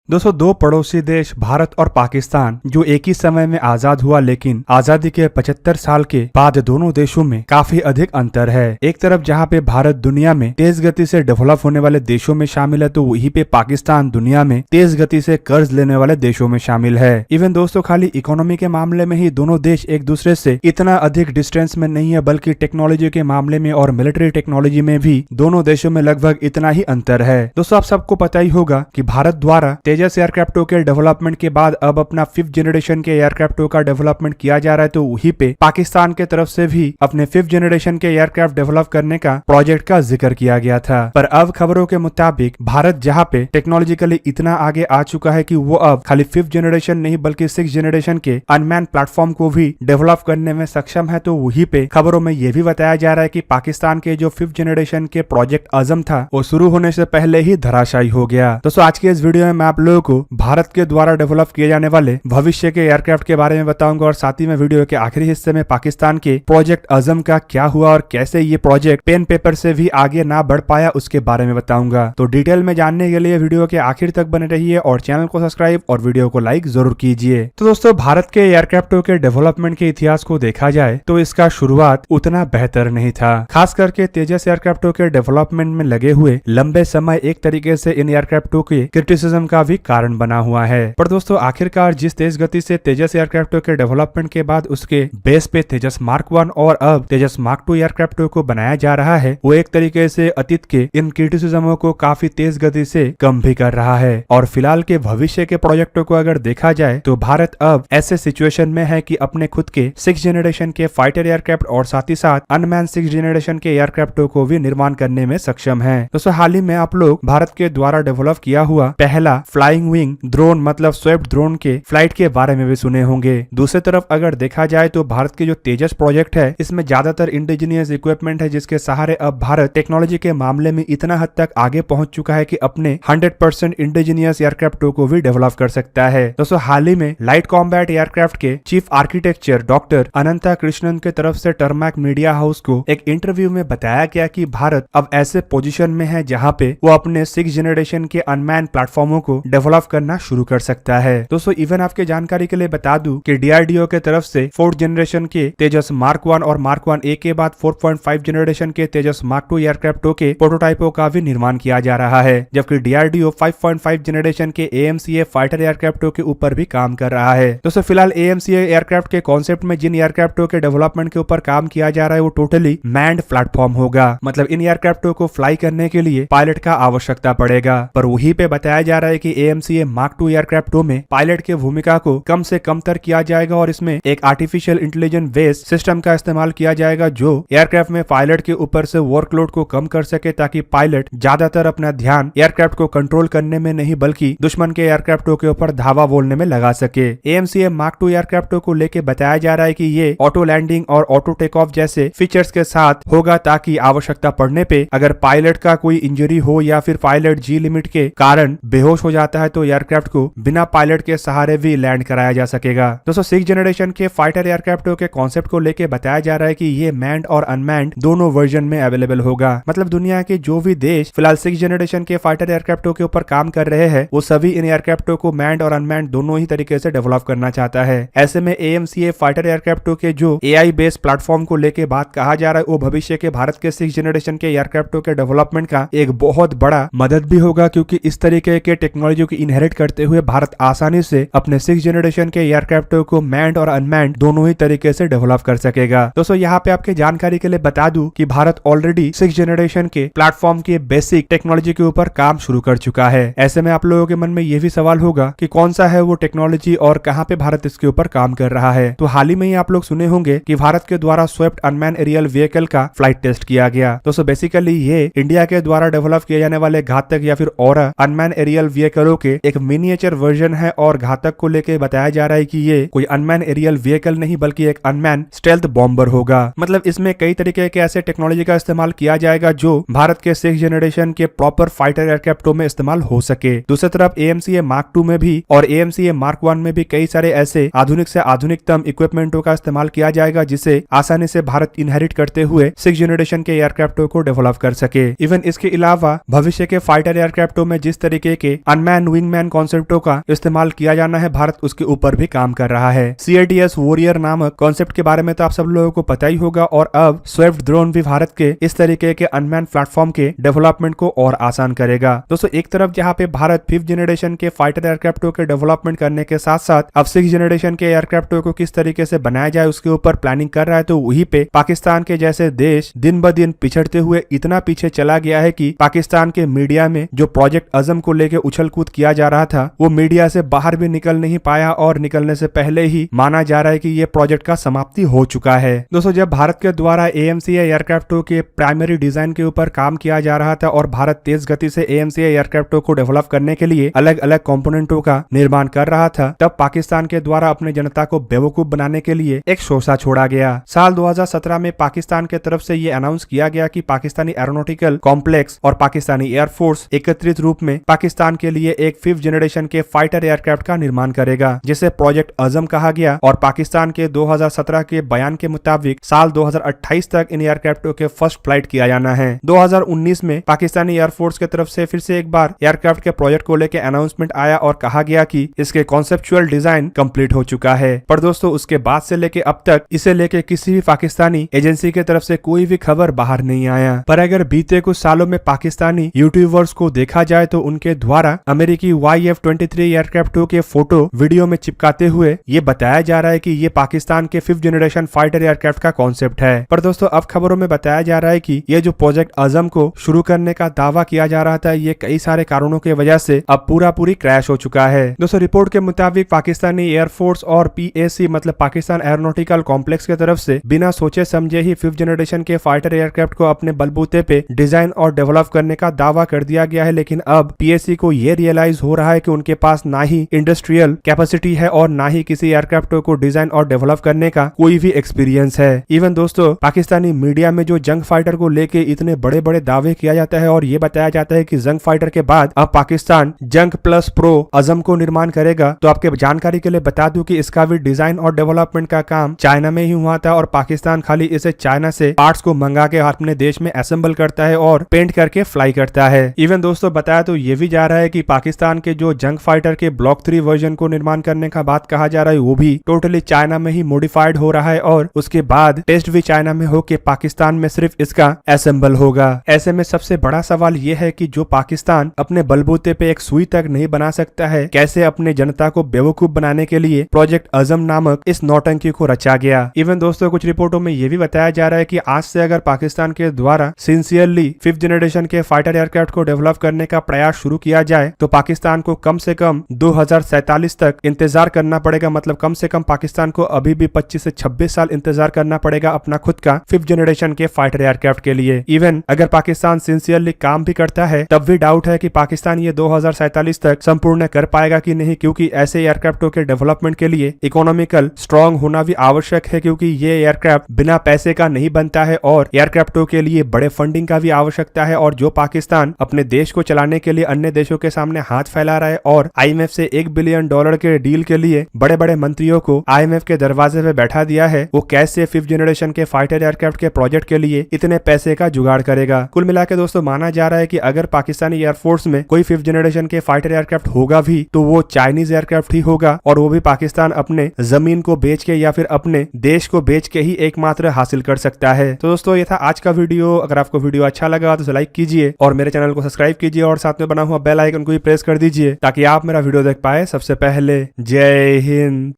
दोस्तों, दो पड़ोसी देश भारत और पाकिस्तान जो एक ही समय में आजाद हुआ, लेकिन आजादी के 75 साल के बाद दोनों देशों में काफी अधिक अंतर है। एक तरफ जहां पे भारत दुनिया में तेज गति से डेवलप होने वाले देशों में शामिल है, तो वहीं पे पाकिस्तान दुनिया में तेज गति से कर्ज लेने वाले देशों में शामिल है। इवन दोस्तों, खाली इकोनॉमी के मामले में ही दोनों देश एक दूसरे से इतना अधिक डिस्टेंस में नहीं है, बल्कि टेक्नोलॉजी के मामले में और मिलिट्री टेक्नोलॉजी में भी दोनों देशों में लगभग इतना ही अंतर है। दोस्तों, आप सबको पता ही होगा कि भारत द्वारा तेजस एयरक्राफ्टों के डेवलपमेंट के बाद अब अपना 5th जनरेशन के एयरक्राफ्टों का डेवलपमेंट किया जा रहा है, तो वहीं पे पाकिस्तान के तरफ से भी अपने 5th जनरेशन के एयरक्राफ्ट डेवलप करने का प्रोजेक्ट का जिक्र किया गया था। पर अब खबरों के मुताबिक भारत जहां पे टेक्नोलॉजिकली इतना आगे आ चुका है कि वो अब खाली 5th जनरेशन नहीं बल्कि 6th जनरेशन के अनमैन प्लेटफॉर्म को भी डेवलप करने में सक्षम है। तो वहीं पे खबरों में यह भी बताया जा रहा है कि पाकिस्तान के जो 5th जनरेशन के प्रोजेक्ट अज़म था, वो शुरू होने से पहले ही धराशायी हो गया। दोस्तों, आज के इस वीडियो में मैं आप लोगों को भारत के द्वारा डेवलप किए जाने वाले भविष्य के एयरक्राफ्ट के बारे में बताऊंगा, और साथ ही में वीडियो के आखिरी हिस्से में पाकिस्तान के प्रोजेक्ट अज़म का क्या हुआ और कैसे ये प्रोजेक्ट पेन पेपर से भी आगे ना बढ़ पाया उसके बारे में बताऊंगा। तो डिटेल में जानने के लिए वीडियो के आखिर तक बने रहिए और चैनल को सब्सक्राइब और वीडियो को लाइक जरूर कीजिए। तो दोस्तों, भारत के एयरक्राफ्टों के डेवलपमेंट के इतिहास को देखा जाए तो इसका शुरुआत उतना बेहतर नहीं था। खास करके तेजस एयरक्राफ्टों के डेवलपमेंट में लगे हुए लंबे समय एक तरीके से इन एयरक्राफ्टों के क्रिटिसिज्म का भी कारण बना हुआ है। पर दोस्तों, आखिरकार जिस तेज गति से तेजस एयरक्राफ्टों के डेवलपमेंट के बाद उसके बेस पे तेजस मार्क 1 और अब तेजस मार्क 2 एयरक्राफ्टों को बनाया जा रहा है, वो एक तरीके से अतीत के इन क्रिटिसिज्मों को काफी तेज गति से कम भी कर रहा है। और फिलहाल के भविष्य के प्रोजेक्टों को अगर देखा जाए तो भारत अब ऐसे सिचुएशन में है कि अपने खुद के 6th जनरेशन के फाइटर एयरक्राफ्ट और साथ ही साथ अनमैन 6th जनरेशन के एयरक्राफ्टों को भी निर्माण करने में सक्षम है। दोस्तों, हाल ही में आप लोग भारत के द्वारा डेवलप किया हुआ पहला फ्लाइंग विंग ड्रोन मतलब स्वेप्ट ड्रोन के फ्लाइट के बारे में भी सुने होंगे। दूसरी तरफ अगर देखा जाए तो भारत के जो तेजस प्रोजेक्ट है, इसमें ज्यादातर इंडिजिनियस इक्विपमेंट है, जिसके सहारे अब भारत टेक्नोलॉजी के मामले में इतना हद तक आगे पहुंच चुका है कि अपने 100% इंडिजिनियस एयरक्राफ्टों को भी डेवलप कर सकता है। दोस्तों, हाल ही में लाइट कॉम्बैट एयरक्राफ्ट के चीफ आर्किटेक्चर डॉक्टर अनंता कृष्णन के तरफ से टर्मैक मीडिया हाउस को एक इंटरव्यू में बताया गया कि भारत अब ऐसे पोजीशन में है जहां पे वो अपने 6th जनरेशन के अनमैन प्लेटफॉर्मों को डेवलप करना शुरू कर सकता है। दोस्तों, इवन आपके जानकारी के लिए बता दूं कि डीआरडीओ के तरफ से 4th जनरेशन के तेजस मार्क 1 और मार्क 1A के बाद 4.5 जनरेशन के तेजस मार्क 2 एयरक्राफ्टों के प्रोटोटाइपों का भी निर्माण किया जा रहा है, जबकि डीआरडीओ 5.5 जनरेशन के AMCA फाइटर एयरक्राफ्टों के ऊपर भी काम कर रहा है। दोस्तों, फिलहाल AMCA एयरक्राफ्ट के कॉन्सेप्ट में जिन एयरक्राफ्टों के डेवलपमेंट के ऊपर काम किया जा रहा है वो टोटली मैन्ड प्लेटफॉर्म होगा, मतलब इन एयरक्राफ्टों को फ्लाई करने के लिए पायलट का आवश्यकता पड़ेगा। पर वहीं पे बताया जा रहा है कि AMCA मार्क 2 एयरक्राफ्टों में पायलट की भूमिका को कम से कम तर किया जाएगा और इसमें एक आर्टिफिशियल इंटेलिजेंस बेस्ड सिस्टम का इस्तेमाल किया जाएगा, जो एयरक्राफ्ट में पायलट के ऊपर से वर्कलोड को कम कर सके, ताकि पायलट ज्यादातर अपना ध्यान एयरक्राफ्ट को कंट्रोल करने में नहीं बल्कि दुश्मन के एयरक्राफ्टों के ऊपर धावा बोलने में लगा सके। AMCA मार्क 2 एयरक्राफ्टों को लेके बताया जा रहा है कि ये ऑटो लैंडिंग और ऑटो टेक ऑफ जैसे फीचर्स के साथ होगा, ताकि आवश्यकता पड़ने पे अगर पायलट का कोई इंजरी हो या फिर पायलट जी लिमिट के कारण बेहोश हो जाता है तो एयरक्राफ्ट को बिना पायलट के सहारे भी लैंड कराया जा सकेगा। दोस्तों, 6th जनरेशन के फाइटर एयरक्राफ्टों के कॉन्सेप्ट को लेके बताया जा रहा है कि ये मैन्ड और अनमैन्ड दोनों वर्जन में अवेलेबल होगा, मतलब दुनिया के जो भी देश फिलहाल 6th जनरेशन के फाइटर एयरक्राफ्टों के ऊपर काम कर रहे हैं, वो सभी इन एयरक्राफ्टों को मैन्ड और अनमैन्ड दोनों ही तरीके से डेवलप करना चाहता है। ऐसे में AMCA फाइटर एयरक्राफ्टों के जो AI बेस्ड प्लेटफॉर्म को लेके बात कहा जा रहा है, वो भविष्य के भारत के 6th जनरेशन के एयरक्राफ्टों के डेवलपमेंट का एक बहुत बड़ा मदद भी होगा, क्योंकि इस तरीके के टेक्नोलॉजी को इनहेरिट करते हुए भारत आसानी से अपने 6th जनरेशन के एयरक्राफ्टों को मैन्ड और अनमैन्ड दोनों ही तरीके से डेवलप कर सकेगा। दोस्तों, यहाँ पे आपके जानकारी के लिए बता दूं कि भारत ऑलरेडी 6th जनरेशन के प्लेटफॉर्म के बेसिक टेक्नोलॉजी के ऊपर काम शुरू कर चुका है। ऐसे में आप लोगों के मन में यह भी सवाल होगा कि कौन सा है वो टेक्नोलॉजी और कहाँ पे भारत इसके ऊपर काम कर रहा है। तो हाल ही में ही आप लोग सुने होंगे कि भारत के द्वारा स्वेप्ट अनमैन एरियल व्हीकल का फ्लाइट टेस्ट किया गया। दोस्तों, बेसिकली ये इंडिया के द्वारा डेवलप किए जाने वाले घातक या फिर औरा अनमैन एरियल व्हीकलों के एक मिनिएचर वर्जन है, और घातक को लेके बताया जा रहा है कि ये कोई अनमैन एरियल व्हीकल नहीं बल्कि एक अनमैन स्टेल्थ बॉम्बर होगा। मतलब इसमें कई तरीके के ऐसे टेक्नोलॉजी का इस्तेमाल किया जाएगा जो भारत के 6th जनरेशन के प्रॉपर फाइटर एयरक्राफ्टों में इस्तेमाल हो सके। दूसरी तरफ AMCA मार्क 2 में भी और AMCA मार्क 1 में भी कई सारे ऐसे आधुनिक से आधुनिकतम इक्विपमेंटों का इस्तेमाल किया जाएगा, जिसे आसानी से भारत इनहेरिट करते हुए 6th जनरेशन के एयरक्राफ्टों को डेवलप कर सके। इवन इसके अलावा भविष्य के फाइटर एयरक्राफ्टों में जिस तरीके के अनमैन मैन विंग मैन कॉन्सेप्टों का इस्तेमाल किया जाना है, भारत उसके ऊपर भी काम कर रहा है। CATS वॉरियर नामक कॉन्सेप्ट के बारे में तो आप सब लोगों को पता ही होगा, और अब स्विफ्ट ड्रोन भी भारत के इस तरीके के अनमैन प्लेटफॉर्म के डेवलपमेंट को और आसान करेगा। दोस्तों एक तरफ जहां पे भारत 5th जनरेशन के फाइटर एयरक्राफ्टों के डेवलपमेंट करने के साथ साथ अब 6th जनरेशन के एयरक्राफ्टों को किस तरीके से बनाया जाए उसके ऊपर प्लानिंग कर रहा है, तो वहीं पे पाकिस्तान के जैसे देश दिन ब दिन पिछड़ते हुए इतना पीछे चला गया है कि पाकिस्तान के मीडिया में जो प्रोजेक्ट अजम को लेकर उछल कूद किया जा रहा था वो मीडिया से बाहर भी निकल नहीं पाया, और निकलने से पहले ही माना जा रहा है कि ये प्रोजेक्ट का समाप्ति हो चुका है। दोस्तों जब भारत के द्वारा AMCA एयरक्राफ्टों के प्राइमरी डिजाइन के ऊपर काम किया जा रहा था और भारत तेज गति से AMCA एयरक्राफ्टों को डेवलप करने के लिए अलग अलग कंपोनेंटों का निर्माण कर रहा था, तब पाकिस्तान के द्वारा अपने जनता को बेवकूफ बनाने के लिए एक शोषा छोड़ा गया। साल 2017 में पाकिस्तान के तरफ से ये अनाउंस किया गया कि पाकिस्तानी एरोनॉटिकल कॉम्प्लेक्स और पाकिस्तानी एयरफोर्स एकत्रित रूप में पाकिस्तान के लिए एक 5th जनरेशन के फाइटर एयरक्राफ्ट का निर्माण करेगा, जिसे प्रोजेक्ट अजम कहा गया। और पाकिस्तान के 2017 के बयान के मुताबिक साल 2028 तक इन एयरक्राफ्टों के फर्स्ट फ्लाइट किया जाना है। 2019 में पाकिस्तानी एयरफोर्स की तरफ से फिर से एक बार एयरक्राफ्ट के प्रोजेक्ट को लेकर अनाउंसमेंट आया और कहा गया कि इसके कॉन्सेप्चुअल डिजाइन कंप्लीट हो चुका है। पर दोस्तों उसके बाद से लेके अब तक इसे लेके किसी भी पाकिस्तानी एजेंसी की तरफ से कोई भी खबर बाहर नहीं आया। पर अगर बीते कुछ सालों में पाकिस्तानी यूट्यूबर्स को देखा जाए तो उनके द्वारा अमेरिकी YF-23 एयरक्राफ्टों के फोटो वीडियो में चिपकाते हुए ये बताया जा रहा है कि ये पाकिस्तान के 5th जनरेशन फाइटर एयरक्राफ्ट का कॉन्सेप्ट है। पर दोस्तों अब खबरों में बताया जा रहा है कि ये जो प्रोजेक्ट अजम को शुरू करने का दावा किया जा रहा था, ये कई सारे कारणों की वजह से अब पूरी क्रैश हो चुका है। दोस्तों रिपोर्ट के मुताबिक पाकिस्तानी एयरफोर्स और PAC मतलब पाकिस्तान एरोनॉटिकल कॉम्प्लेक्स की तरफ से बिना सोचे समझे ही 5th जनरेशन के फाइटर एयरक्राफ्ट को अपने बलबूते पे डिजाइन और डेवलप करने का दावा कर दिया गया है। लेकिन अब PAC को ये रियलाइज हो रहा है कि उनके पास ना ही इंडस्ट्रियल कैपेसिटी है और ना ही किसी एयरक्राफ्ट को डिजाइन और डेवलप करने का कोई भी एक्सपीरियंस है। इवन दोस्तों पाकिस्तानी मीडिया में जो जंग फाइटर को लेके इतने बड़े बड़े दावे किया जाता है और ये बताया जाता है कि जंग फाइटर के बाद अब पाकिस्तान जंग प्लस प्रो अजम को निर्माण करेगा, तो आपके जानकारी के लिए बता दूं कि इसका भी डिजाइन और डेवलपमेंट का काम चाइना में ही हुआ था और पाकिस्तान खाली इसे चाइना से पार्ट्स को मंगा के अपने देश में असेंबल करता है और पेंट करके फ्लाई करता है। इवन दोस्तों बताया तो ये भी जा रहा है कि पाकिस्तान के जो जंग फाइटर के ब्लॉक 3 वर्जन को निर्माण करने का बात कहा जा रहा है वो भी टोटली चाइना में ही मॉडिफाइड हो रहा है और उसके बाद टेस्ट भी चाइना में हो के पाकिस्तान में सिर्फ इसका असेंबल होगा। ऐसे में सबसे बड़ा सवाल ये है कि जो पाकिस्तान अपने बलबूते पे एक सुई तक नहीं बना सकता है, कैसे अपने जनता को बेवकूफ बनाने के लिए प्रोजेक्ट अजम नामक इस नौटंकी को रचा गया। इवन दोस्तों कुछ रिपोर्टों में ये भी बताया जा रहा है कि आज से अगर पाकिस्तान के द्वारा सिंसियरली 5th जनरेशन के फाइटर एयरक्राफ्ट को डेवलप करने का प्रयास शुरू किया जाए तो पाकिस्तान को कम से कम 2047 तक इंतजार करना पड़ेगा। मतलब कम से कम पाकिस्तान को अभी भी 25 से 26 साल इंतजार करना पड़ेगा अपना खुद का 5th जनरेशन के फाइटर एयरक्राफ्ट के लिए। इवन अगर पाकिस्तान सिंसियरली काम भी करता है तब भी डाउट है कि पाकिस्तान ये 2047 तक संपूर्ण कर पाएगा कि नहीं, क्योंकि ऐसे एयरक्राफ्टों के डेवलपमेंट के लिए इकोनॉमिकल स्ट्रॉन्ग होना भी आवश्यक है, क्योंकि ये एयरक्राफ्ट बिना पैसे का नहीं बनता है और एयरक्राफ्टों के लिए बड़े फंडिंग का भी आवश्यकता है। और जो पाकिस्तान अपने देश को चलाने के लिए अन्य देशों के सामने हाथ फैला रहा है और IMF से $1 बिलियन के डील के लिए बड़े बड़े मंत्रियों को IMF के दरवाजे पे बैठा दिया है, वो कैसे 5th जनरेशन के फाइटर एयरक्राफ्ट के प्रोजेक्ट के लिए इतने पैसे का जुगाड़ करेगा। कुल मिलाकर दोस्तों माना जा रहा है कि अगर पाकिस्तानी एयरफोर्स में कोई 5th जनरेशन के फाइटर एयरक्राफ्ट होगा भी तो वो चाइनीज एयरक्राफ्ट ही होगा, और वो भी पाकिस्तान अपने जमीन को बेच के या फिर अपने देश को बेच के ही एकमात्र हासिल कर सकता है। तो दोस्तों ये था आज का वीडियो। अगर आपको वीडियो अच्छा लगा तो लाइक कीजिए और मेरे चैनल को सब्सक्राइब कीजिए और साथ में बना हुआ बेल आइकन को भी प्रेस कर दीजिए ताकि आप मेरा वीडियो देख पाए सबसे पहले। जय हिंद।